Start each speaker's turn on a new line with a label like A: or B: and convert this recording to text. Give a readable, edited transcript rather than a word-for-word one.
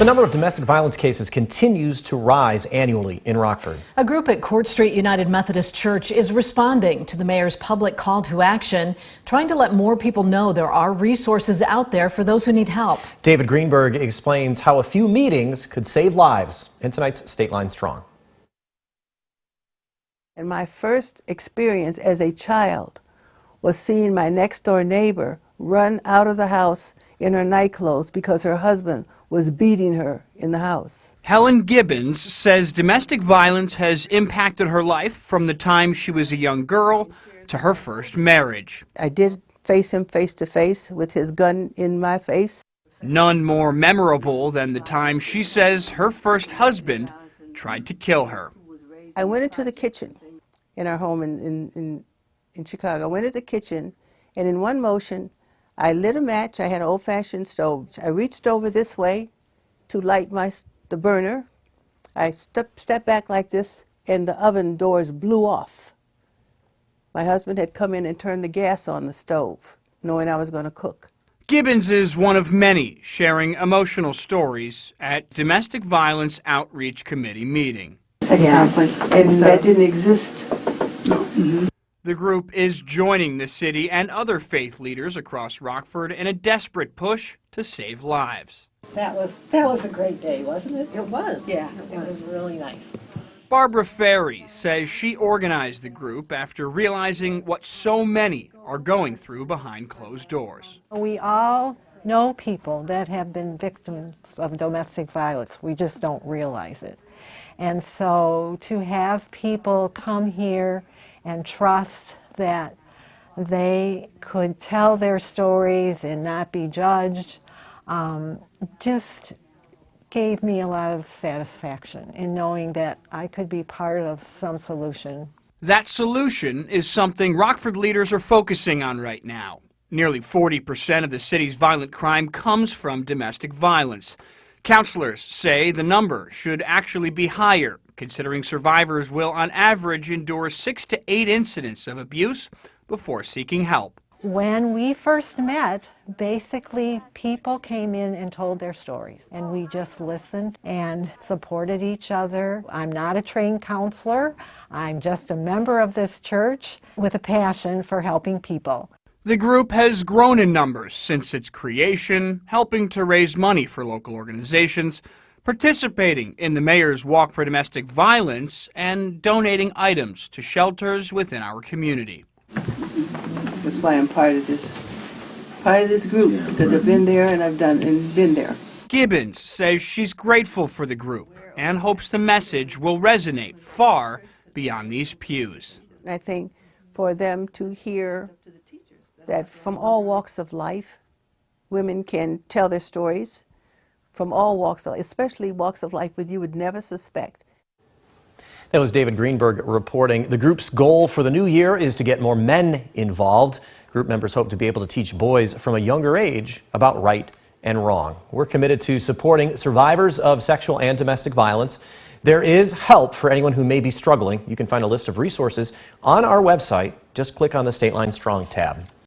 A: The number of domestic violence cases continues to rise annually in Rockford.
B: A group at Court Street United Methodist Church is responding to the mayor's public call to action, trying to let more people know there are resources out there for those who need help.
A: David Greenberg explains how a few meetings could save lives in tonight's State Line Strong.
C: And my first experience as a child was seeing my next door neighbor run out of the house in her nightclothes because her husband was beating her in the house.
D: Helen Gibbons says domestic violence has impacted her life from the time she was a young girl to her first marriage.
C: I did face him face to face with his gun in my face.
D: None more memorable than the time she says her first husband tried to kill her.
C: I went into the kitchen in our home in Chicago. I went into the kitchen, and in one motion, I lit a match. I had an old-fashioned stove. I reached over this way to light the burner. I stepped back like this, and the oven doors blew off. My husband had come in and turned the gas on the stove, knowing I was going to cook.
D: Gibbons is one of many sharing emotional stories at Domestic Violence Outreach Committee meeting.
C: Exactly. And that didn't exist.
E: Mm-hmm.
D: The group is joining the city and other faith leaders across Rockford in a desperate push to save lives.
E: That was a great day, wasn't it?
F: It was.
E: Yeah,
F: it was really nice.
D: Barbara Ferry says she organized the group after realizing what so many are going through behind closed doors.
F: We all know people that have been victims of domestic violence. We just don't realize it. And so to have people come here and trust that they could tell their stories and not be judged just gave me a lot of satisfaction in knowing that I could be part of some solution.
D: That solution is something Rockford leaders are focusing on right now. Nearly 40% of the city's violent crime comes from domestic violence. Counselors say the number should actually be higher, considering survivors will on average endure 6 to 8 incidents of abuse before seeking help.
F: When we first met, basically people came in and told their stories, and we just listened and supported each other. I'm not a trained counselor. I'm just a member of this church with a passion for helping people.
D: The group has grown in numbers since its creation, helping to raise money for local organizations, participating in the mayor's Walk for Domestic Violence, and donating items to shelters within our community.
C: That's why I'm part of this group, because I've been there and I've been there.
D: Gibbons says she's grateful for the group and hopes the message will resonate far beyond these pews.
C: I think for them to hear that from all walks of life, women can tell their stories from all walks of life, especially walks of life that you would never suspect.
A: That was David Greenberg reporting. The group's goal for the new year is to get more men involved. Group members hope to be able to teach boys from a younger age about right and wrong. We're committed to supporting survivors of sexual and domestic violence. There is help for anyone who may be struggling. You can find a list of resources on our website. Just click on the State Line Strong tab.